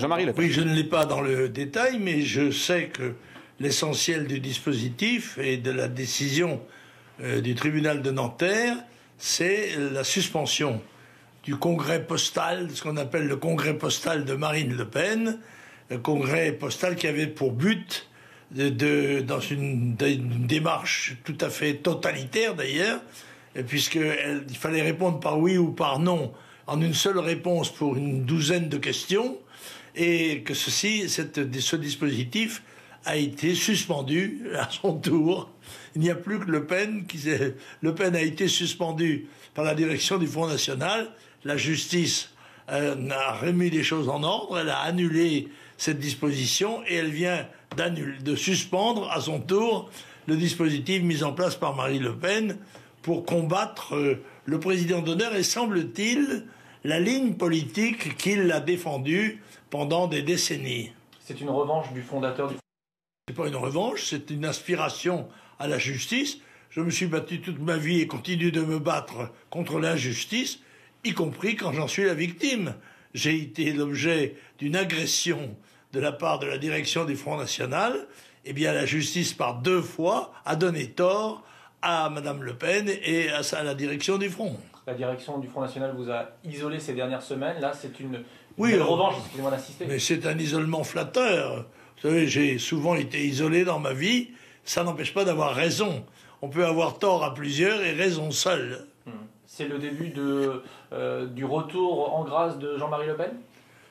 Jean-Marie Le Pen. Oui, je ne l'ai pas dans le détail, mais je sais que l'essentiel du dispositif et de la décision du tribunal de Nanterre, c'est la suspension du congrès postal, ce qu'on appelle le congrès postal de Marine Le Pen, le congrès postal qui avait pour but, dans une démarche tout à fait totalitaire d'ailleurs, puisqu'il fallait répondre par oui ou par non en une seule réponse pour une douzaine de questions, et que ce dispositif a été suspendu à son tour. Il n'y a plus que Le Pen. Le Pen a été suspendu par la direction du Front National. La justice a remis les choses en ordre, elle a annulé cette disposition et elle vient de suspendre à son tour le dispositif mis en place par Marine Le Pen pour combattre le président d'honneur et, semble-t-il, la ligne politique qu'il a défendue pendant des décennies. C'est une revanche du fondateur du... C'est pas une revanche, c'est une aspiration à la justice. Je me suis battu toute ma vie et continue de me battre contre l'injustice, y compris quand j'en suis la victime. J'ai été l'objet d'une agression de la part de la direction du Front National. Eh bien, la justice, par 2 fois, a donné tort à Madame Le Pen et à la direction du Front. La direction du Front National vous a isolé ces dernières semaines. Là, c'est une oui, revanche, excusez-moi d'insister. Mais c'est un isolement flatteur. Vous savez, j'ai souvent été isolé dans ma vie. Ça n'empêche pas d'avoir raison. On peut avoir tort à plusieurs et raison seule. C'est le début du retour en grâce de Jean-Marie Le Pen ?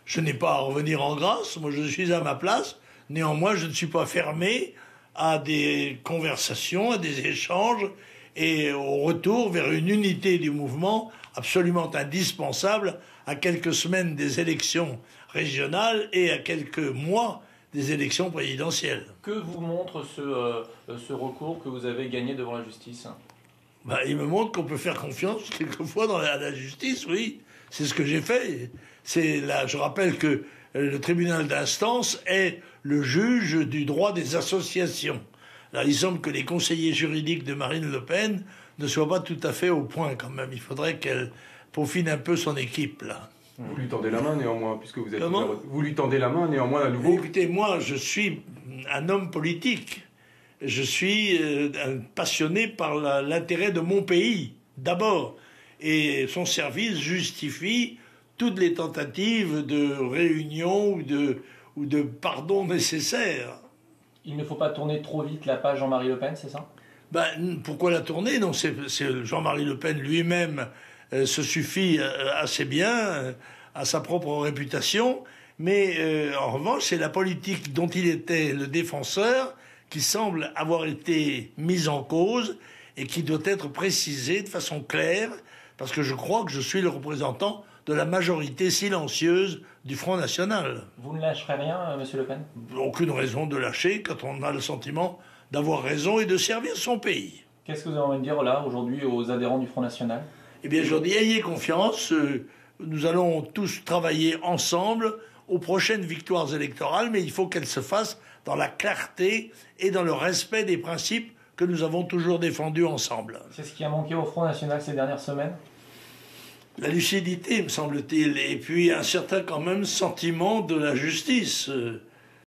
Je n'ai pas à revenir en grâce. Moi, je suis à ma place. Néanmoins, je ne suis pas fermé à des conversations, à des échanges et au retour vers une unité du mouvement absolument indispensable à quelques semaines des élections régionales et à quelques mois des élections présidentielles. Que vous montre ce recours que vous avez gagné devant la justice ? Il me montre qu'on peut faire confiance quelquefois dans la justice, oui. C'est ce que j'ai fait. Je rappelle que le tribunal d'instance est le juge du droit des associations. Là, il semble que les conseillers juridiques de Marine Le Pen ne soient pas tout à fait au point quand même. Il faudrait qu'elle peaufine un peu son équipe, là. Vous lui tendez la main néanmoins, puisque vous êtes... Vous lui tendez la main néanmoins à nouveau. Écoutez, moi, je suis un homme politique. Je suis passionné par l'intérêt de mon pays, d'abord. Et son service justifie toutes les tentatives de réunion ou de pardon nécessaires. Il ne faut pas tourner trop vite la page Jean-Marie Le Pen, c'est ça ? Pourquoi la tourner ? Non, c'est Jean-Marie Le Pen lui-même se suffit assez bien à sa propre réputation. Mais en revanche, c'est la politique dont il était le défenseur qui semble avoir été mise en cause et qui doit être précisée de façon claire, parce que je crois que je suis le représentant de la majorité silencieuse du Front National. Vous ne lâcherez rien, Monsieur Le Pen ? Aucune raison de lâcher quand on a le sentiment d'avoir raison et de servir son pays. Qu'est-ce que vous avez envie de dire là, aujourd'hui, aux adhérents du Front National ? Eh bien, je leur dis, ayez confiance, nous allons tous travailler ensemble aux prochaines victoires électorales, mais il faut qu'elles se fassent dans la clarté et dans le respect des principes que nous avons toujours défendus ensemble. C'est ce qui a manqué au Front National ces dernières semaines ? La lucidité, me semble-t-il, et puis un certain quand même sentiment de la justice.